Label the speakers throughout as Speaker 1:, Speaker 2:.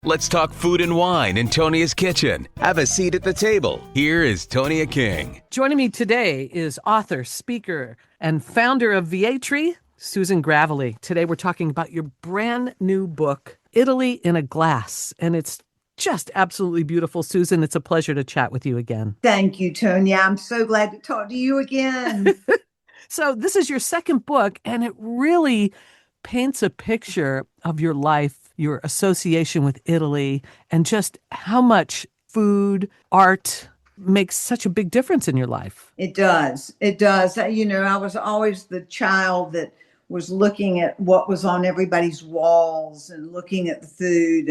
Speaker 1: Let's talk food and wine in Tonia's kitchen. Have a seat at the table. Here is Tonia King.
Speaker 2: Joining me today is author, speaker, and founder of VIETRI, Susan Gravely. Today we're talking about your brand new book, Italy in a Glass, and it's just absolutely beautiful. Susan, it's a pleasure to chat with you again.
Speaker 3: Thank you, Tonia. I'm so glad to talk to you again.
Speaker 2: So this is your second book, and it really paints a picture of your life, your association with Italy, and just how much food, art makes such a big difference in your life.
Speaker 3: It does. It does. You know, I was always the child that was looking at what was on everybody's walls and looking at the food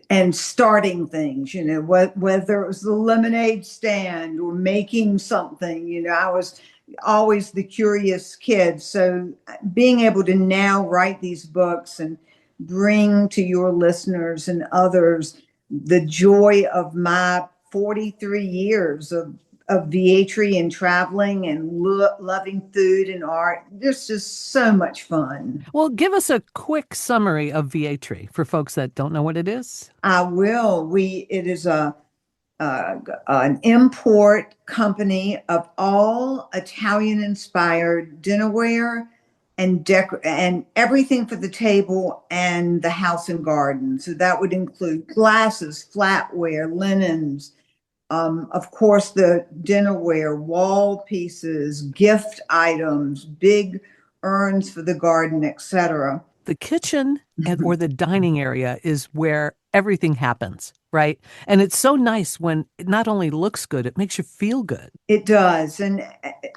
Speaker 3: and starting things, you know, whether it was the lemonade stand or making something, you know, I was always the curious kid. So being able to now write these books and bring to your listeners and others the joy of my 43 years of VIETRI and traveling and loving food and art. There's just so much fun.
Speaker 2: Well, give us a quick summary of VIETRI for folks that don't know what it is.
Speaker 3: I will. It is an import company of all Italian-inspired dinnerware and everything for the table and the house and garden. So that would include glasses, flatware, linens, of course, the dinnerware, wall pieces, gift items, big urns for the garden, etc.
Speaker 2: The kitchen or the dining area is where everything happens, right? And it's so nice when it not only looks good, it makes you feel good.
Speaker 3: It does. And,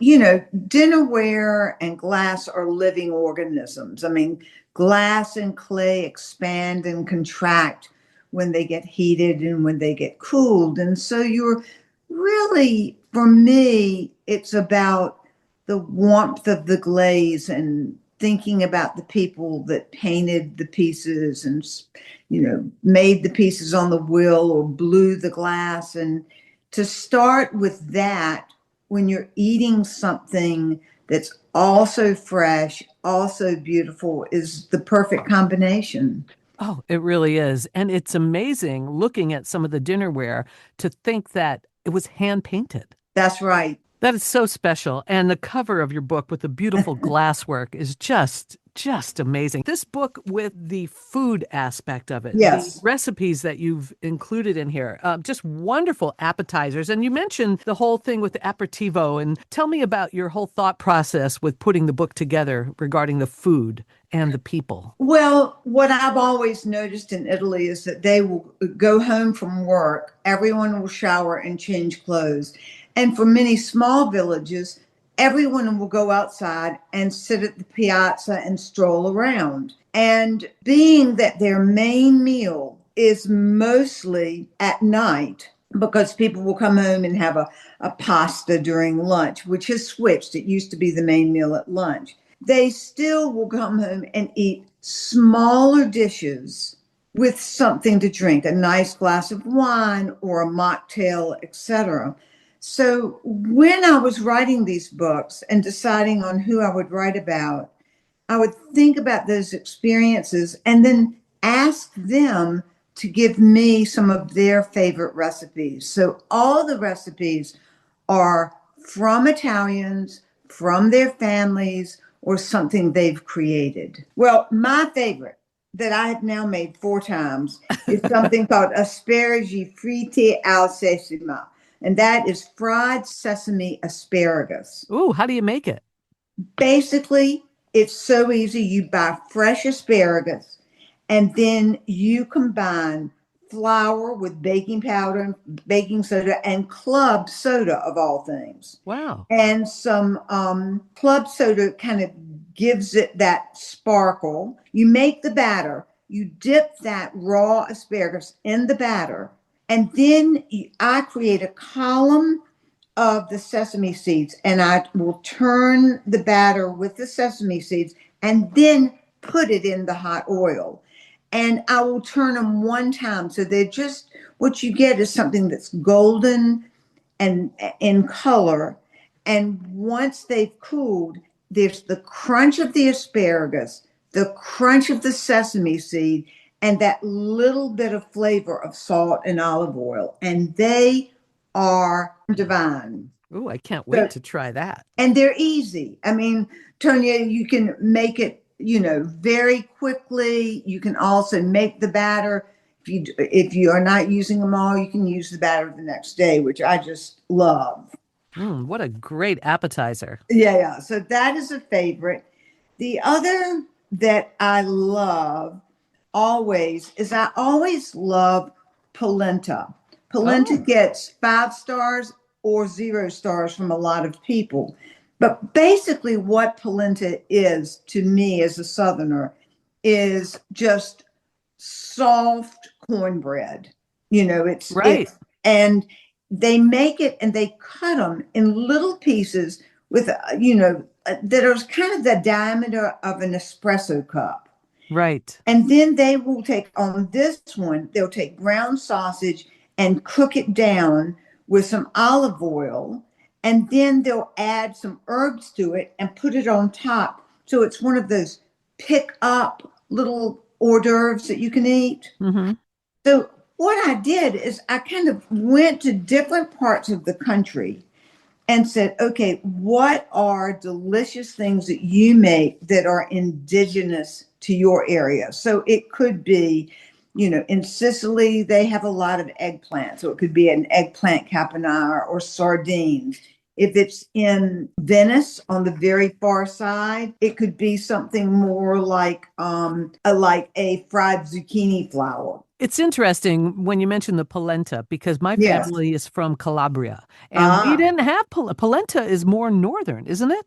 Speaker 3: you know, dinnerware and glass are living organisms. I mean, glass and clay expand and contract when they get heated and when they get cooled. And so you're really, for me, it's about the warmth of the glaze and thinking about the people that painted the pieces and, you know, made the pieces on the wheel or blew the glass. And to start with that, when you're eating something that's also fresh, also beautiful, is the perfect combination.
Speaker 2: Oh, it really is. And it's amazing looking at some of the dinnerware to think that it was hand painted.
Speaker 3: That's right.
Speaker 2: That is so special. And the cover of your book with the beautiful glasswork is just amazing. This book with the food aspect of it,
Speaker 3: yes,
Speaker 2: the recipes that you've included in here, just wonderful appetizers. And you mentioned the whole thing with the aperitivo. And tell me about your whole thought process with putting the book together regarding the food and the people.
Speaker 3: Well, what I've always noticed in Italy is that they will go home from work, everyone will shower and change clothes. And for many small villages, everyone will go outside and sit at the piazza and stroll around. And being that their main meal is mostly at night, because people will come home and have a pasta during lunch, which has switched. It used to be the main meal at lunch. They still will come home and eat smaller dishes with something to drink, a nice glass of wine or a mocktail, etc. So when I was writing these books and deciding on who I would write about, I would think about those experiences and then ask them to give me some of their favorite recipes. So all the recipes are from Italians, from their families, or something they've created. Well, my favorite that I have now made 4 times is something called asparagi fritti al sesamo. And that is fried sesame asparagus.
Speaker 2: Ooh, how do you make it?
Speaker 3: Basically, it's so easy. You buy fresh asparagus, and then you combine flour with baking powder, baking soda, and club soda, of all things.
Speaker 2: Wow.
Speaker 3: And some club soda kind of gives it that sparkle. You make the batter. You dip that raw asparagus in the batter. And then I create a column of the sesame seeds, and I will turn the batter with the sesame seeds and then put it in the hot oil. And I will turn them one time. So they're just, what you get is something that's golden and in color. And once they've cooled, there's the crunch of the asparagus, the crunch of the sesame seed, and that little bit of flavor of salt and olive oil. And they are divine.
Speaker 2: Oh, I can't
Speaker 3: So,
Speaker 2: wait to try that.
Speaker 3: and they're easy. I mean, Tonya, you can make it, very quickly. You can also make the batter. If you are not using them all, you can use the batter the next day, which I just love.
Speaker 2: What a great appetizer.
Speaker 3: Yeah, yeah. So that is a favorite. The other that I love always is I always love polenta. Polenta
Speaker 2: Oh,
Speaker 3: gets 5 stars or 0 stars from a lot of people. But basically, what polenta is to me as a Southerner is just soft cornbread.
Speaker 2: right.
Speaker 3: And they make it and they cut them in little pieces with, that are kind of the diameter of an espresso cup.
Speaker 2: Right.
Speaker 3: And then they will take on this one, they'll take ground sausage and cook it down with some olive oil. And then they'll add some herbs to it and put it on top. So it's one of those pick up little hors d'oeuvres that you can eat.
Speaker 2: Hmm.
Speaker 3: So what I did is I kind of went to different parts of the country and said, okay, what are delicious things that you make that are indigenous to your area? So it could be, in Sicily, they have a lot of eggplant. So it could be an eggplant caponara or sardines. If it's in Venice on the very far side, it could be something more like a fried zucchini flower.
Speaker 2: It's interesting when you mention the polenta because my
Speaker 3: Yes.
Speaker 2: family is from Calabria and we
Speaker 3: Ah,
Speaker 2: didn't have polenta is more northern, isn't it?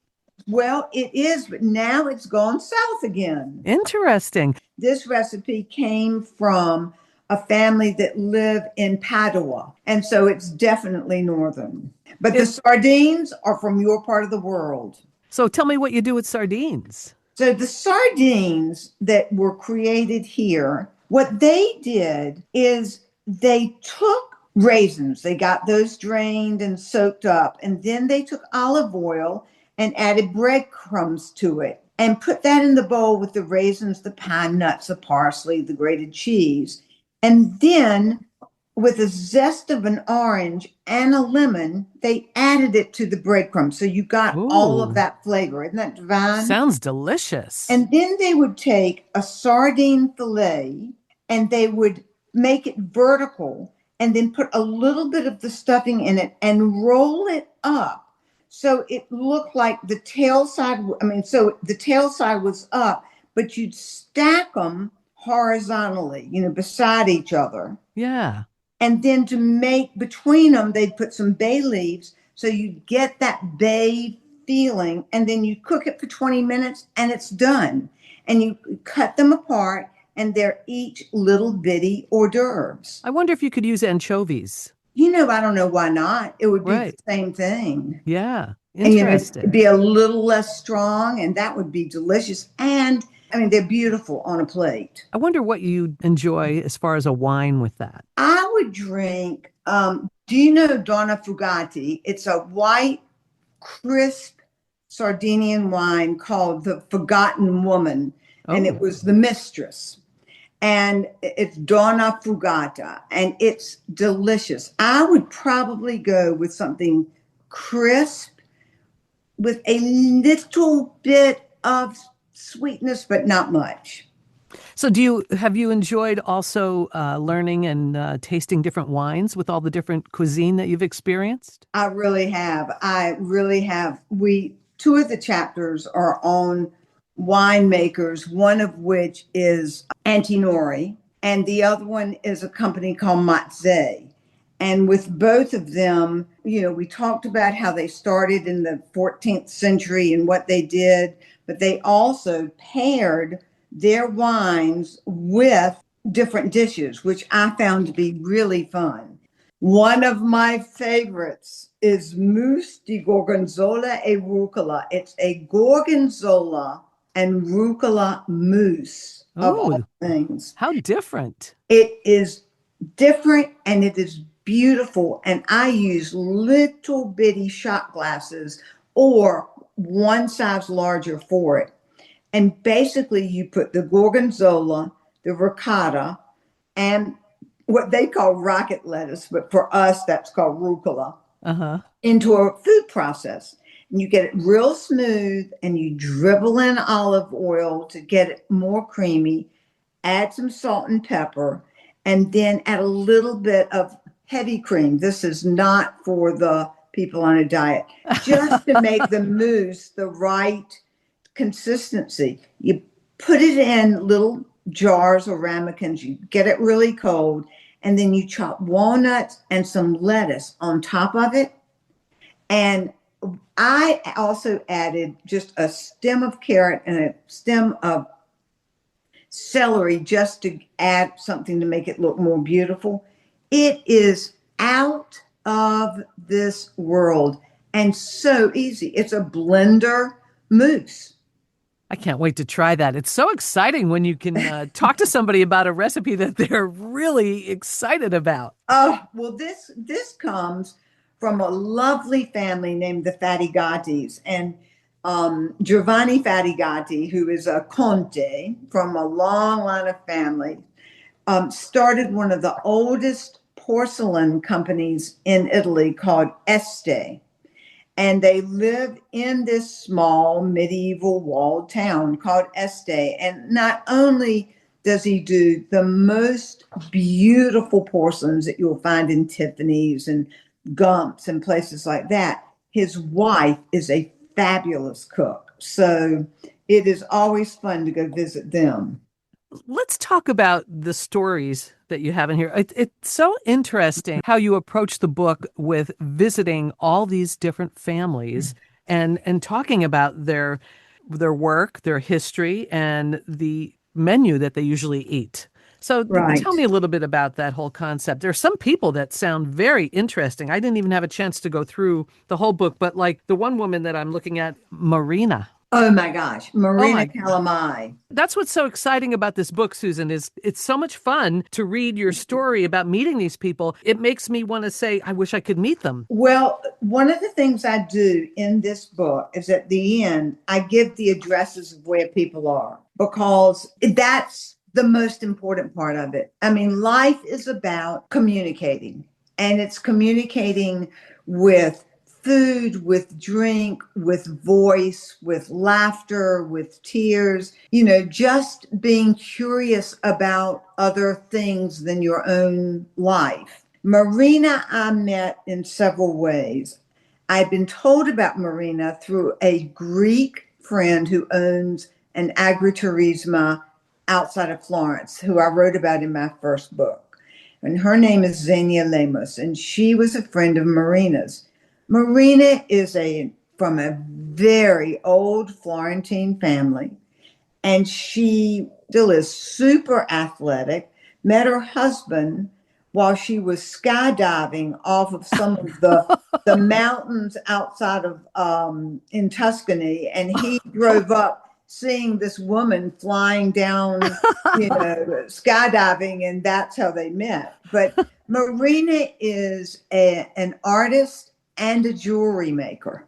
Speaker 3: well, it is, but now it's gone south again.
Speaker 2: Interesting.
Speaker 3: This recipe came from a family that live in Padua, and so it's definitely northern. But the
Speaker 2: It,
Speaker 3: sardines are from your part of the world.
Speaker 2: so tell me what you do with sardines.
Speaker 3: So the sardines that were created here, what they did is they took raisins, they got those drained and soaked up, and then they took olive oil and added breadcrumbs to it and put that in the bowl with the raisins, the pine nuts, the parsley, the grated cheese. And then with a zest of an orange and a lemon, they added it to the breadcrumbs. So you got all of
Speaker 2: Ooh,
Speaker 3: that flavor. Isn't that divine?
Speaker 2: sounds delicious.
Speaker 3: And then they would take a sardine fillet and they would make it vertical and then put a little bit of the stuffing in it and roll it up. So it looked like the tail side, so the tail side was up, but you'd stack them horizontally, beside each other.
Speaker 2: Yeah.
Speaker 3: And then to make between them, they'd put some bay leaves. So you get that bay feeling. And then you cook it for 20 minutes and it's done. And you cut them apart and they're each little bitty hors d'oeuvres.
Speaker 2: I wonder if you could use anchovies.
Speaker 3: I don't know why not. It would be the
Speaker 2: Right.
Speaker 3: same thing.
Speaker 2: Yeah.
Speaker 3: And, it'd
Speaker 2: Interesting.
Speaker 3: be a little less strong and that would be delicious. And they're beautiful on a plate.
Speaker 2: I wonder what you enjoy as far as a wine with that.
Speaker 3: I would drink, do you know Donna Fugati? It's a white, crisp Sardinian wine called the Forgotten Woman, and it
Speaker 2: Oh,
Speaker 3: was the mistress. And it's Donna Fugata, and it's delicious. I would probably go with something crisp with a little bit of sweetness, but not much.
Speaker 2: so have you enjoyed also learning and tasting different wines with all the different cuisine that you've experienced?
Speaker 3: I really have. I really have. Two of the chapters are on winemakers, one of which is Antinori, and the other one is a company called Matze. And with both of them, we talked about how they started in the 14th century and what they did, but they also paired their wines with different dishes, which I found to be really fun. One of my favorites is mousse di gorgonzola e rucola. It's a gorgonzola and rucola mousse of all
Speaker 2: Oh,
Speaker 3: things.
Speaker 2: how different.
Speaker 3: It is different and it is beautiful. And I use little bitty shot glasses or one size larger for it. And basically, you put the gorgonzola, the ricotta, and what they call rocket lettuce, but for us, that's called rucola,
Speaker 2: Uh-huh.
Speaker 3: into a food process. And you get it real smooth and you dribble in olive oil to get it more creamy, add some salt and pepper, and then add a little bit of heavy cream. This is not for the people on a diet, just to make the mousse the right consistency. You put it in little jars or ramekins, you get it really cold, and then you chop walnuts and some lettuce on top of it. And I also added just a stem of carrot and a stem of celery just to add something to make it look more beautiful. It is out of this world and so easy. It's a blender mousse.
Speaker 2: I can't wait to try that. It's so exciting when you can talk to somebody about a recipe that they're really excited about.
Speaker 3: Oh, well, this comes from a lovely family named the Fatigatis. And Giovanni Fatigati, who is a conte from a long line of family, started one of the oldest porcelain companies in Italy called Este. And they live in this small medieval walled town called Este. And not only does he do the most beautiful porcelains that you'll find in Tiffany's and Gumps and places like that, his wife is a fabulous cook. So it is always fun to go visit them.
Speaker 2: Let's talk about the stories that you have in here. It's so interesting how you approach the book with visiting all these different families and talking about their work, their history, and the menu that they usually eat. So
Speaker 3: Right.
Speaker 2: tell me a little bit about that whole concept. There are some people that sound very interesting. I didn't even have a chance to go through the whole book, but like the one woman that I'm looking at, Marina.
Speaker 3: Oh my gosh,
Speaker 2: Oh
Speaker 3: Marina
Speaker 2: my,
Speaker 3: Calamai.
Speaker 2: that's what's so exciting about this book, Susan, is it's so much fun to read your story about meeting these people. It makes me want to say, I wish I could meet them.
Speaker 3: Well, one of the things I do in this book is at the end, I give the addresses of where people are because that's the most important part of it. I mean, life is about communicating, and it's communicating with food, with drink, with voice, with laughter, with tears, just being curious about other things than your own life. Marina, I met in several ways. I've been told about Marina through a Greek friend who owns an agriturismo outside of Florence, who I wrote about in my first book. And her name is Xenia Lemos, and she was a friend of Marina's. Marina is from a very old Florentine family, and she still is super athletic. Met her husband while she was skydiving off of some of the mountains outside of in Tuscany, and he drove up seeing this woman flying down, skydiving, and that's how they met. But Marina is an artist and a jewelry maker.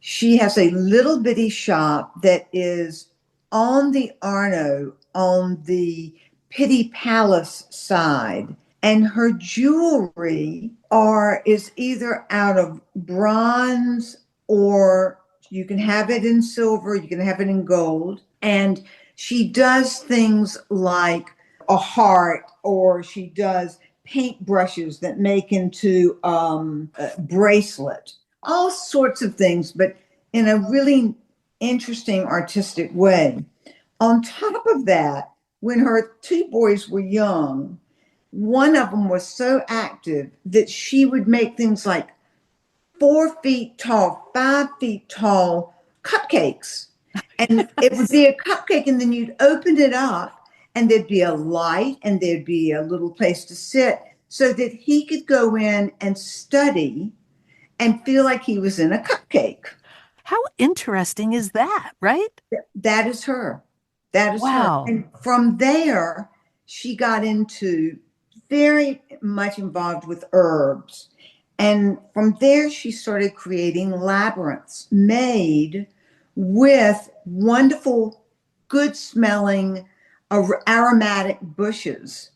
Speaker 3: She has a little bitty shop that is on the Arno, on the Pitti Palace side. And her jewelry is either out of bronze, or you can have it in silver, you can have it in gold. And she does things like a heart, or she does paint brushes that make into a bracelet, all sorts of things, but in a really interesting artistic way. On top of that, when her two boys were young, one of them was so active that she would make things like 4 feet tall, 5 feet tall cupcakes. And it would be a cupcake, and then you'd open it up, and there'd be a light, and there'd be a little place to sit so that he could go in and study and feel like he was in a cupcake.
Speaker 2: How interesting is that, right?
Speaker 3: That is her. That is her.
Speaker 2: Wow.
Speaker 3: And from there, she got into very much involved with herbs. And from there, she started creating labyrinths made with wonderful, good smelling aromatic bushes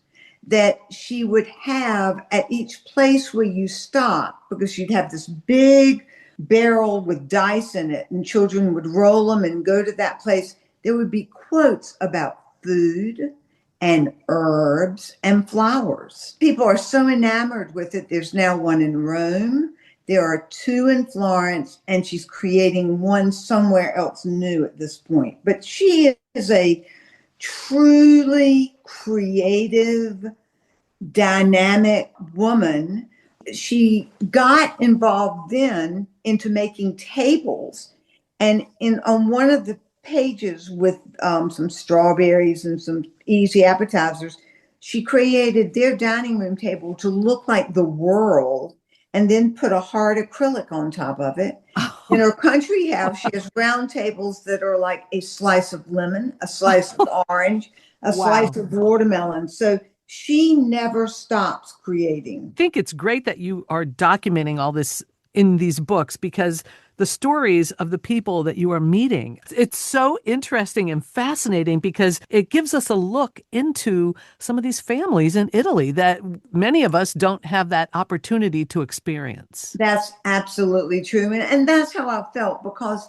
Speaker 3: that she would have at each place where you stop, because she'd have this big barrel with dice in it, and children would roll them and go to that place. There would be quotes about food and herbs and flowers. People are so enamored with it. There's now one in Rome. There are two in Florence, and she's creating one somewhere else new at this point. But she is a truly creative, dynamic woman. She got involved then into making tables, and on one of the pages with some strawberries and some easy appetizers, she created their dining room table to look like the world, and then put a hard acrylic on top of it. In her country house, she has round tables that are like a slice of lemon, a slice of orange, a slice of watermelon. So she never stops creating.
Speaker 2: I think it's great that you are documenting all this in these books, because the stories of the people that you are meeting, it's so interesting and fascinating, because it gives us a look into some of these families in Italy that many of us don't have that opportunity to experience.
Speaker 3: That's absolutely true. And that's how I felt, because,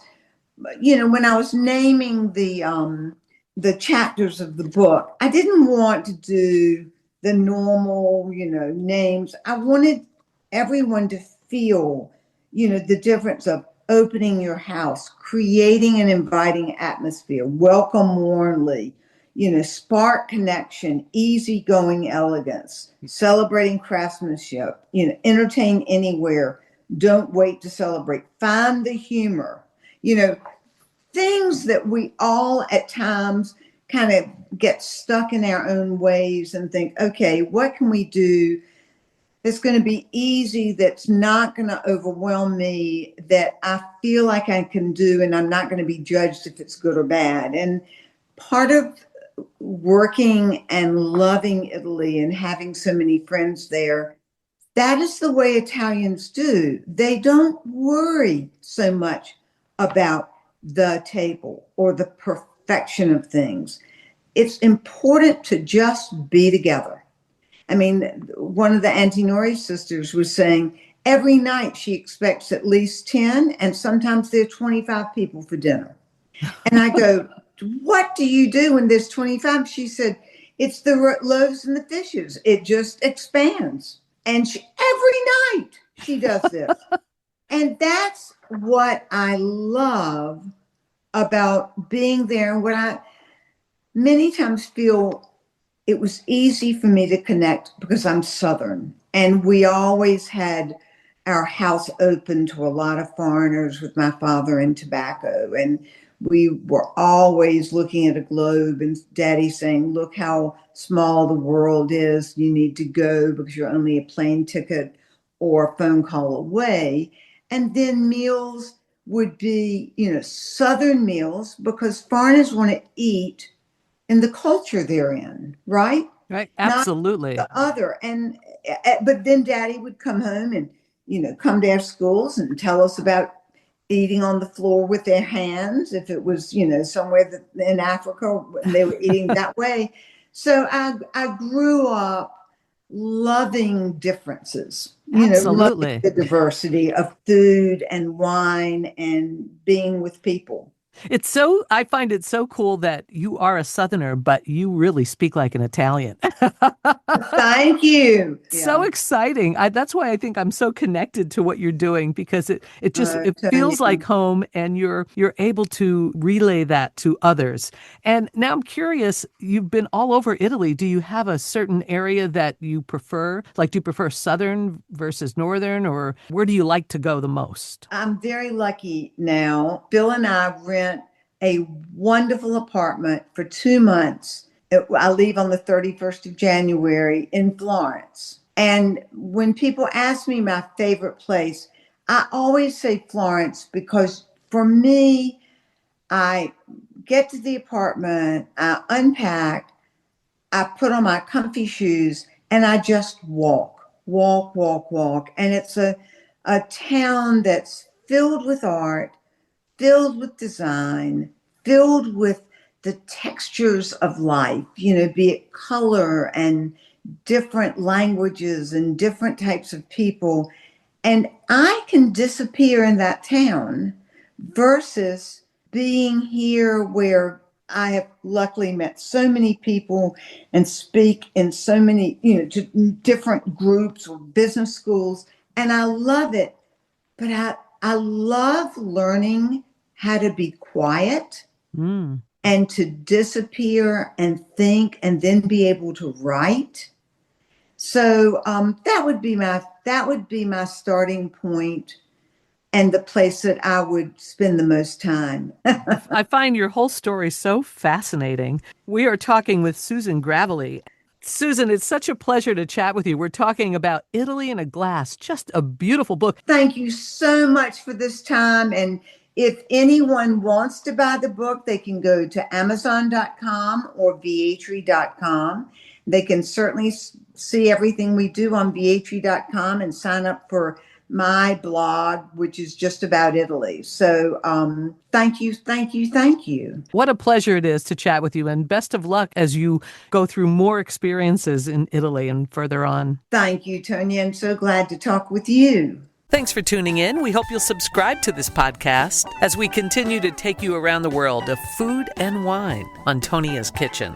Speaker 3: when I was naming the chapters of the book, I didn't want to do the normal, names. I wanted everyone to feel, the difference of opening your house, creating an inviting atmosphere, welcome warmly, spark connection, easygoing elegance, celebrating craftsmanship, entertain anywhere, don't wait to celebrate, find the humor, things that we all at times kind of get stuck in our own ways and think, okay, what can we do that's going to be easy, that's not going to overwhelm me, that I feel like I can do, and I'm not going to be judged if it's good or bad. And part of working and loving Italy and having so many friends there, that is the way Italians do. They don't worry so much about the table or the perfection of things. It's important to just be together. I mean, one of the Antinori sisters was saying every night she expects at least 10, and sometimes there are 25 people for dinner. And I go, what do you do when there's 25? She said, it's the loaves and the fishes. It just expands. And every night she does this. And that's what I love about being there. And what I many times feel, it was easy for me to connect because I'm Southern, and we always had our house open to a lot of foreigners with my father and tobacco. And we were always looking at a globe and Daddy saying, look how small the world is. You need to go because you're only a plane ticket or a phone call away. And then meals would be, Southern meals, because foreigners want to eat in the culture they're in, right?
Speaker 2: Right.
Speaker 3: Not
Speaker 2: Absolutely.
Speaker 3: the other. And but then Daddy would come home and come to our schools and tell us about eating on the floor with their hands, if it was somewhere in Africa and they were eating that way. So I grew up loving differences, loving
Speaker 2: Absolutely.
Speaker 3: the diversity of food and wine and being with people.
Speaker 2: I find it so cool that you are a Southerner, but you really speak like an Italian.
Speaker 3: Thank you.
Speaker 2: So
Speaker 3: Yeah.
Speaker 2: exciting. That's why I think I'm so connected to what you're doing, because it feels
Speaker 3: Tanya.
Speaker 2: like home, and you're able to relay that to others. And now I'm curious, you've been all over Italy. Do you have a certain area that you prefer? Like, do you prefer Southern versus Northern, or where do you like to go the most?
Speaker 3: I'm very lucky now. Bill and I rent a wonderful apartment for 2 months. I leave on the 31st of January in Florence. And when people ask me my favorite place, I always say Florence, because for me, I get to the apartment, I unpack, I put on my comfy shoes, and I just walk, walk, walk, walk. And it's a town that's filled with art, filled with design, filled with the textures of life, be it color and different languages and different types of people. And I can disappear in that town versus being here where I have luckily met so many people and speak in so many, to different groups or business schools. And I love it. But I love learning how to be quiet and to disappear and think and then be able to write. So that would be my starting point and the place that I would spend the most time.
Speaker 2: I find your whole story so fascinating. We are talking with Susan Gravely. Susan, it's such a pleasure to chat with you. We're talking about Italy in a Glass, just a beautiful book.
Speaker 3: Thank you so much for this time. And if anyone wants to buy the book, they can go to Amazon.com or VIETRI.com. They can certainly see everything we do on VIETRI.com and sign up for my blog, which is just about Italy. So thank you.
Speaker 2: What a pleasure it is to chat with you, and best of luck as you go through more experiences in Italy and further on.
Speaker 3: Thank you, Tonya. I'm so glad to talk with you.
Speaker 2: Thanks for tuning in. We hope you'll subscribe to this podcast as we continue to take you around the world of food and wine on Tonia's Kitchen.